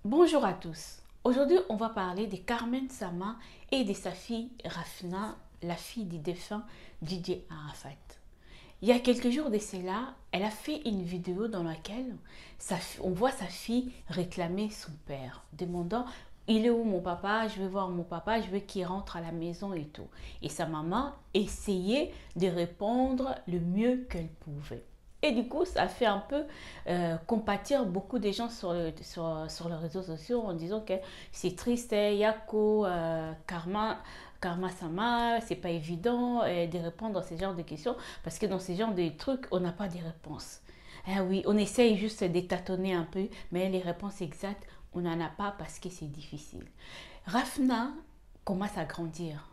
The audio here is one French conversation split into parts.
Bonjour à tous. Aujourd'hui, on va parler de Carmen Sama et de sa fille Rafna, la fille du défunt Didier Arafat. Il y a quelques jours de cela, elle a fait une vidéo dans laquelle on voit sa fille réclamer son père, demandant il est où mon papa, je veux voir mon papa, je veux qu'il rentre à la maison et tout. Et sa maman essayait de répondre le mieux qu'elle pouvait. Et du coup, ça fait un peu compatir beaucoup de gens sur les réseaux sociaux en disant que c'est triste, Yako, Karma Sama, c'est pas évident de répondre à ce genre de questions parce que dans ce genre de trucs, on n'a pas de réponses. Ah oui, on essaye juste de tâtonner un peu, mais les réponses exactes, on n'en a pas parce que c'est difficile. Rafna commence à grandir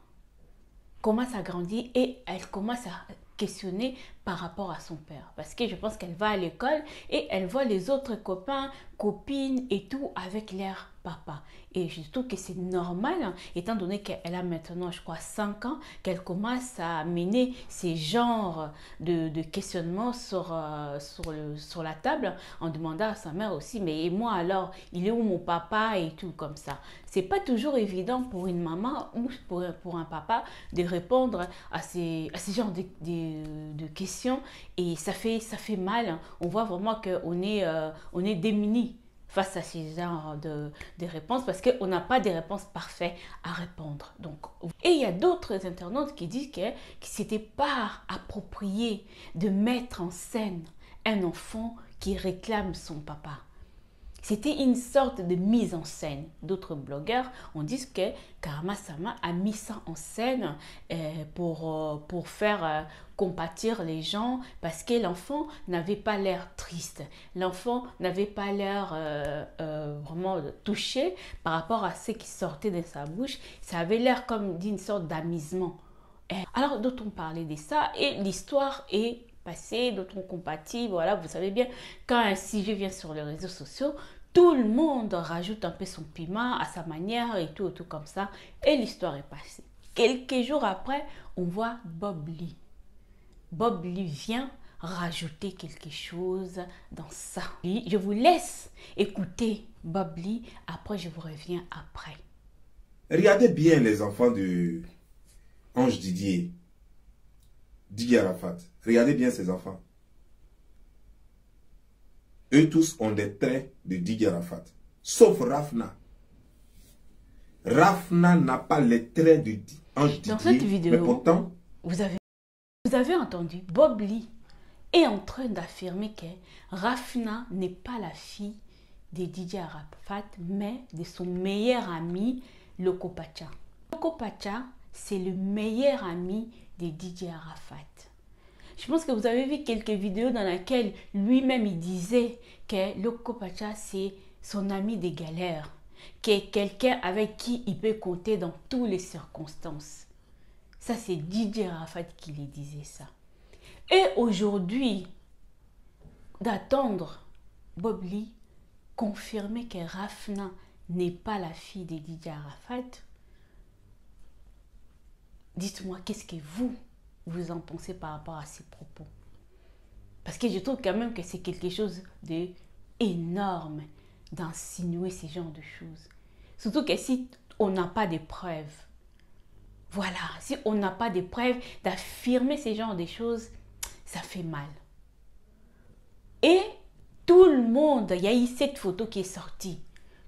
et elle commence à questionner par rapport à son père. Parce que je pense qu'elle va à l'école et elle voit les autres copains, copines et tout avec leur papa. Et je trouve que c'est normal, hein, étant donné qu'elle a maintenant, je crois, 5 ans, qu'elle commence à mener ces genres de questionnements sur la table en demandant à sa mère aussi, mais et moi alors, il est où mon papa et tout comme ça. C'est pas toujours évident pour une maman ou pour un papa de répondre à ces genres de questions et ça fait mal. On voit vraiment on est démunis face à ces genres de réponses parce qu'on n'a pas de réponses parfaites à répondre. Donc, et il y a d'autres internautes qui disent que c'était pas approprié de mettre en scène un enfant qui réclame son papa. C'était une sorte de mise en scène. D'autres blogueurs ont dit que Karma Sama a mis ça en scène pour faire compatir les gens parce que l'enfant n'avait pas l'air triste. L'enfant n'avait pas l'air vraiment touché par rapport à ce qui sortait de sa bouche. Ça avait l'air comme d'une sorte d'amusement. Alors d'autres ont parlé de ça et l'histoire est passée, d'autres ont compati. Voilà, vous savez bien, quand un sujet vient sur les réseaux sociaux, tout le monde rajoute un peu son piment à sa manière et tout comme ça. Et l'histoire est passée. Quelques jours après, on voit Bob Lee. Bob Lee vient rajouter quelque chose dans ça. Je vous laisse écouter Bob Lee. Après, je vous reviens après. Regardez bien les enfants de Ange Didier Arafat. Regardez bien ces enfants. Eux tous ont des traits de Didier Arafat. Sauf Rafna. Rafna n'a pas les traits de Ange Didier. Dans cette vidéo, mais pourtant, vous avez entendu, Bob Lee est en train d'affirmer que Rafna n'est pas la fille de Didier Arafat, mais de son meilleur ami, Loko Pacha. Loko Pacha, c'est le meilleur ami de Didier Arafat. Je pense que vous avez vu quelques vidéos dans lesquelles lui-même il disait que Loko Pacha c'est son ami des galères, qui est quelqu'un avec qui il peut compter dans toutes les circonstances. Ça c'est Didier Arafat qui lui disait ça. Et aujourd'hui, d'attendre Bob Lee confirmer que Rafna n'est pas la fille de Didier Arafat, dites-moi qu'est-ce que vous en pensez par rapport à ces propos? Parce que je trouve quand même que c'est quelque chose d'énorme d'insinuer ce genre de choses. Surtout que si on n'a pas de preuves, voilà, si on n'a pas de preuves d'affirmer ce genre de choses, ça fait mal. Et tout le monde, il y a eu cette photo qui est sortie.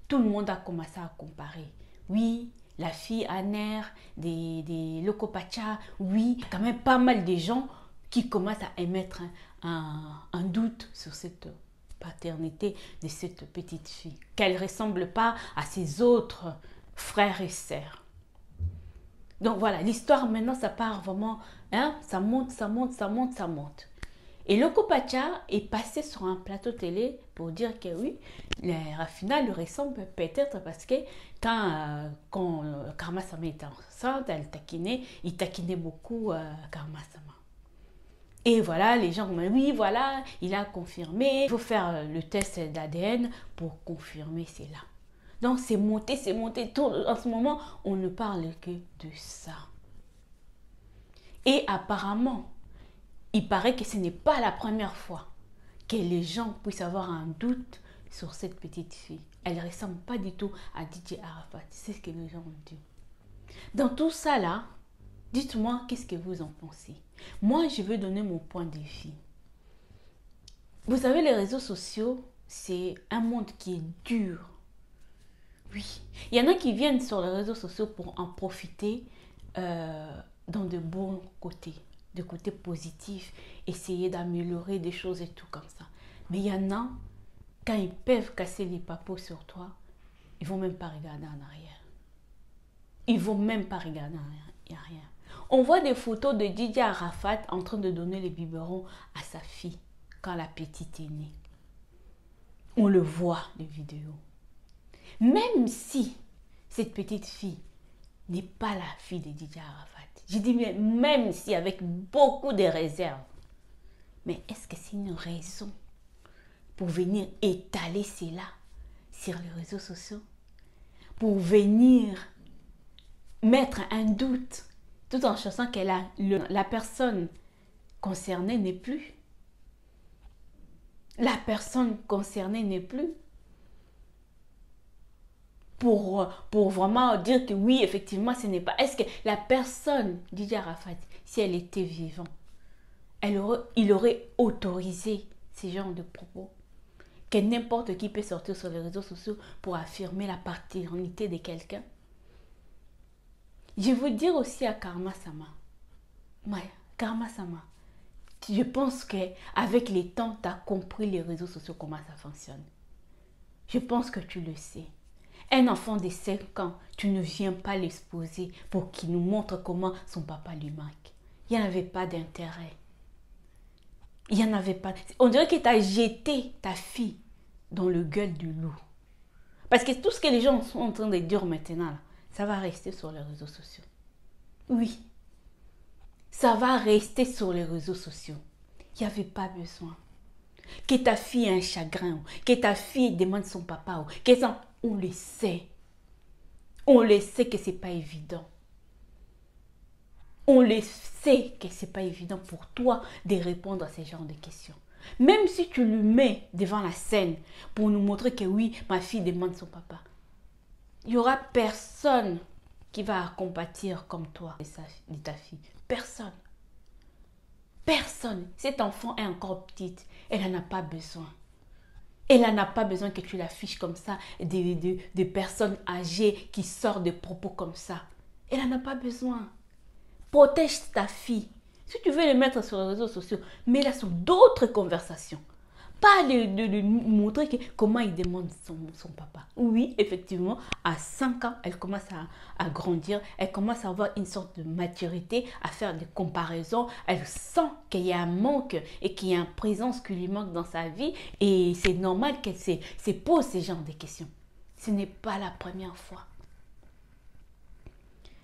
Tout le monde a commencé à comparer. Oui, la fille Aner, des Loko Pacha, oui, quand même pas mal de gens qui commencent à émettre un doute sur cette paternité de cette petite fille. Qu'elle ne ressemble pas à ses autres frères et sœurs. Donc voilà, l'histoire maintenant, ça part vraiment, hein, ça monte, ça monte, ça monte, ça monte. Et Loko Pacha est passé sur un plateau télé pour dire que oui, Rafina lui ressemble peut-être parce que quand Karma Sama était enceinte, il taquinait beaucoup Karma Sama. Et voilà, les gens ont dit oui, voilà, il a confirmé. Il faut faire le test d'ADN pour confirmer cela. Donc c'est monté, c'est monté. En ce moment, on ne parle que de ça. Et apparemment, il paraît que ce n'est pas la première fois que les gens puissent avoir un doute sur cette petite fille. Elle ne ressemble pas du tout à DJ Arafat. C'est ce que les gens ont dit. Dans tout ça là, dites-moi qu'est-ce que vous en pensez. Moi, je veux donner mon point de vue. Vous savez, les réseaux sociaux, c'est un monde qui est dur. Oui, il y en a qui viennent sur les réseaux sociaux pour en profiter dans de bons côtés, de côtés positifs, essayer d'améliorer des choses et tout comme ça. Mais il y en a, quand ils peuvent casser les papos sur toi, ils ne vont même pas regarder en arrière. Ils ne vont même pas regarder en arrière. On voit des photos de DJ Arafat en train de donner les biberons à sa fille quand la petite est née. On le voit, les vidéos. Même si cette petite fille n'est pas la fille de DJ Arafat. Je dis même si avec beaucoup de réserves. Mais est-ce que c'est une raison pour venir étaler cela sur les réseaux sociaux? Pour venir mettre un doute tout en sachant que la personne concernée n'est plus. La personne concernée n'est plus. Pour vraiment dire que oui, effectivement, ce n'est pas... Est-ce que la personne, DJ Arafat, si elle était vivante, il aurait autorisé ces genres de propos? Que n'importe qui peut sortir sur les réseaux sociaux pour affirmer la paternité de quelqu'un? Je veux dire aussi à Karma Sama. Ouais, Karma Sama. Je pense qu'avec les temps, tu as compris les réseaux sociaux, comment ça fonctionne. Je pense que tu le sais. Un enfant de 5 ans, tu ne viens pas l'exposer pour qu'il nous montre comment son papa lui manque. Il n'y en avait pas d'intérêt. Il n'y en avait pas. On dirait que tu as jeté ta fille dans le gueule du loup. Parce que tout ce que les gens sont en train de dire maintenant, là, ça va rester sur les réseaux sociaux. Oui. Ça va rester sur les réseaux sociaux. Il n'y avait pas besoin. Que ta fille ait un chagrin, que ta fille demande son papa, on le sait. On le sait que ce n'est pas évident. On le sait que ce n'est pas évident pour toi de répondre à ce genre de questions. Même si tu le mets devant la scène pour nous montrer que oui, ma fille demande son papa. Il n'y aura personne qui va compatir comme toi de ta fille. Personne. Personne. Cet enfant est encore petite. Elle n'en a pas besoin. Elle n'en a pas besoin que tu l'affiches comme ça, des personnes âgées qui sortent des propos comme ça. Elle n'en a pas besoin. Protège ta fille. Si tu veux le mettre sur les réseaux sociaux, mets-la sur d'autres conversations. Pas de lui montrer comment il demande son papa. Oui, effectivement, à 5 ans, elle commence à grandir. Elle commence à avoir une sorte de maturité, à faire des comparaisons. Elle sent qu'il y a un manque et qu'il y a une présence qui lui manque dans sa vie. Et c'est normal qu'elle se pose ce genre de questions. Ce n'est pas la première fois.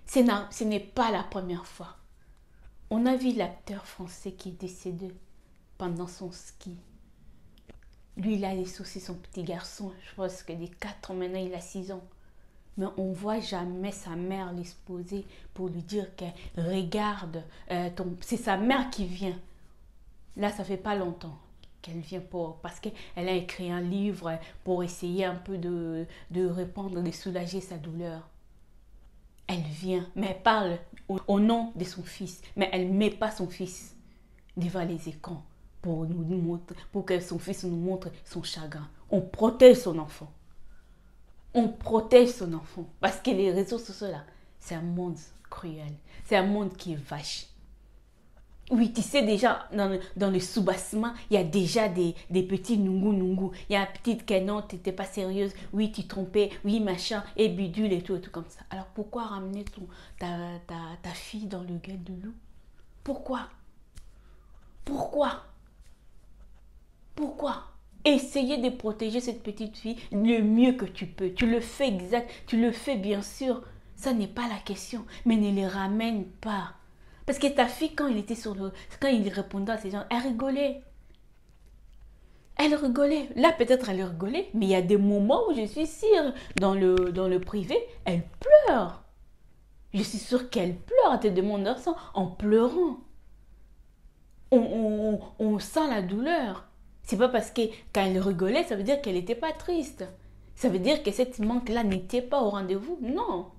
Ce n'est pas la première fois. On a vu l'acteur français qui est décédé pendant son ski. Lui, il a les soucis, son petit garçon. Je pense que des 4 ans maintenant, il a 6 ans. Mais on ne voit jamais sa mère l'exposer pour lui dire que regarde, c'est sa mère qui vient. Là, ça fait pas longtemps qu'elle vient parce qu'elle a écrit un livre pour essayer un peu de répondre, de soulager sa douleur. Elle vient, mais elle parle au nom de son fils. Mais elle ne met pas son fils devant les écrans pour que son fils nous montre son chagrin. On protège son enfant. On protège son enfant. Parce que les réseaux sociaux, là, c'est un monde cruel. C'est un monde qui est vache. Oui, tu sais déjà, dans le sous-bassement, il y a déjà des petits nungu. Il y a un petit canon, tu n'étais pas sérieuse. Oui, tu trompais. Oui, machin, et bidule et tout comme ça. Alors, pourquoi ramener ta fille dans le gueule de loup? Pourquoi? Essayer de protéger cette petite fille le mieux que tu peux. Tu le fais exact, tu le fais bien sûr. Ça n'est pas la question. Mais ne les ramène pas. Parce que ta fille, quand il répondait à ces gens, elle rigolait. Elle rigolait. Là, peut-être elle rigolait, mais il y a des moments où je suis sûre, dans le privé, elle pleure. Je suis sûre qu'elle pleure. Elle te demande leur sang en pleurant. On sent la douleur. C'est pas parce que quand elle rigolait, ça veut dire qu'elle n'était pas triste. Ça veut dire que cette manque-là n'était pas au rendez-vous? Non.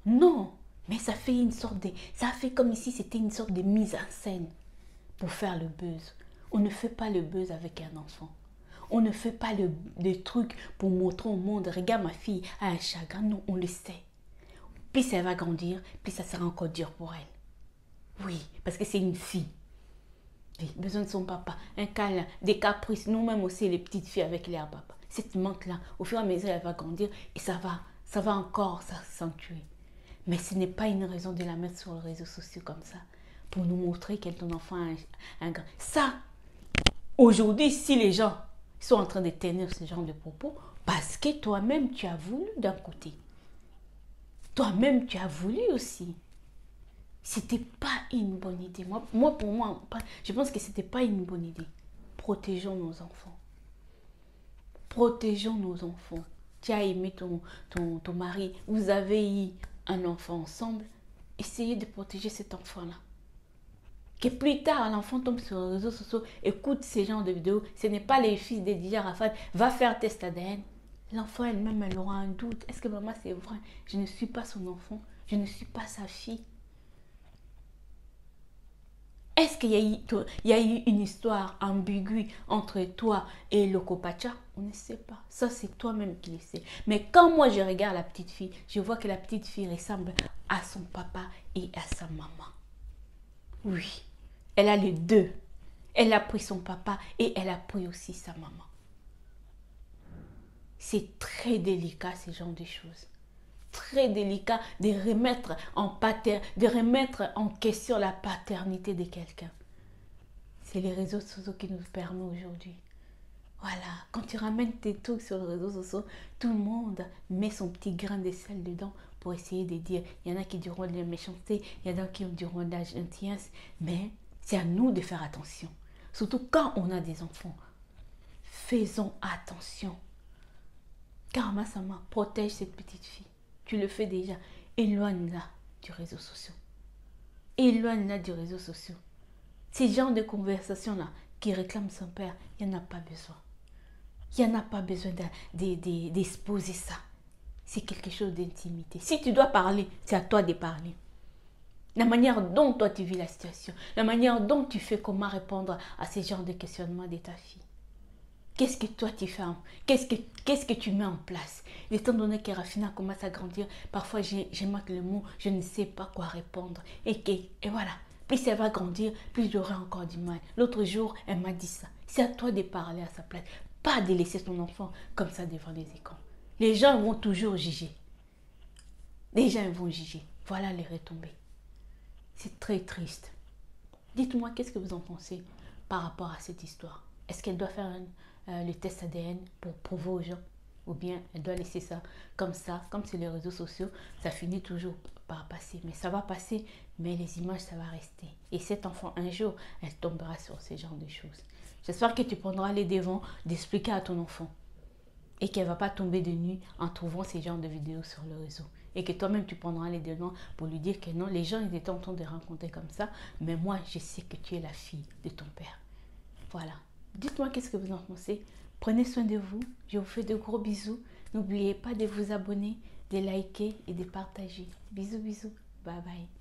Non. Mais ça fait une sorte de... Ça fait comme si c'était une sorte de mise en scène pour faire le buzz. On ne fait pas le buzz avec un enfant. On ne fait pas des trucs pour montrer au monde, regarde ma fille a un chagrin. Non, on le sait. Plus elle va grandir, plus ça sera encore dur pour elle. Oui, parce que c'est une fille. Oui, besoin de son papa, un câlin, des caprices. Nous-mêmes aussi, les petites filles avec leur papa. Cette manque-là, au fur et à mesure, elle va grandir et ça va encore s'accentuer. Mais ce n'est pas une raison de la mettre sur les réseaux sociaux comme ça, pour nous montrer que ton enfant a un grand... Ça, aujourd'hui, si les gens sont en train de tenir ce genre de propos, parce que toi-même, tu as voulu d'un côté. Toi-même, tu as voulu aussi. C'était pas une bonne idée. Pour moi, je pense que c'était pas une bonne idée. Protégeons nos enfants. Protégeons nos enfants. Tu as aimé ton mari, vous avez eu un enfant ensemble, essayez de protéger cet enfant-là. Que plus tard, l'enfant tombe sur les réseaux sociaux, écoute ces genres de vidéos, ce n'est pas les fils de Didier Arafat, va faire test ADN. L'enfant elle-même, elle aura un doute. Est-ce que maman, c'est vrai? Je ne suis pas son enfant, je ne suis pas sa fille. Est-ce qu'il y a eu une histoire ambiguë entre toi et le Copacha? On ne sait pas. Ça, c'est toi-même qui le sais. Mais quand moi, je regarde la petite fille, je vois que la petite fille ressemble à son papa et à sa maman. Oui, elle a les deux. Elle a pris son papa et elle a pris aussi sa maman. C'est très délicat, ce genre de choses. Très délicat de remettre en question la paternité de quelqu'un. C'est les réseaux sociaux qui nous permettent aujourd'hui. Voilà, quand tu ramènes tes trucs sur les réseaux sociaux, tout le monde met son petit grain de sel dedans pour essayer de dire. Il y en a qui diront de la méchanceté, il y en a qui diront de la gentillesse, mais c'est à nous de faire attention. Surtout quand on a des enfants. Faisons attention. Karma Sama, protège cette petite fille. Tu le fais déjà. Éloigne-la du réseau social. Éloigne-la du réseau social. Ces genres de conversations-là qui réclament son père, il n'y en a pas besoin. Il n'y en a pas besoin d'exposer ça. C'est quelque chose d'intimité. Si tu dois parler, c'est à toi de parler. La manière dont toi tu vis la situation, la manière dont tu fais comment répondre à ces genres de questionnements de ta fille. Qu'est-ce que toi tu fais? Qu'est-ce que tu mets en place? Étant donné que Rafina commence à grandir, parfois je manque le mot, je ne sais pas quoi répondre. Et voilà, plus elle va grandir, plus j'aurai encore du mal. L'autre jour, elle m'a dit ça. C'est à toi de parler à sa place, pas de laisser ton enfant comme ça devant les écrans. Les gens vont toujours juger. Les gens vont juger. Voilà les retombées. C'est très triste. Dites-moi, qu'est-ce que vous en pensez par rapport à cette histoire? Est-ce qu'elle doit faire le test ADN pour prouver aux gens? Ou bien elle doit laisser ça, comme c'est les réseaux sociaux, ça finit toujours par passer. Mais ça va passer, mais les images, ça va rester. Et cet enfant, un jour, elle tombera sur ce genre de choses. J'espère que tu prendras les devants d'expliquer à ton enfant. Et qu'elle ne va pas tomber de nuit en trouvant ces genres de vidéos sur le réseau. Et que toi-même, tu prendras les devants pour lui dire que non, les gens, ils étaient en train de rencontrer comme ça. Mais moi, je sais que tu es la fille de ton père. Voilà. Dites-moi qu'est-ce que vous en pensez. Prenez soin de vous. Je vous fais de gros bisous. N'oubliez pas de vous abonner, de liker et de partager. Bisous, bisous. Bye bye.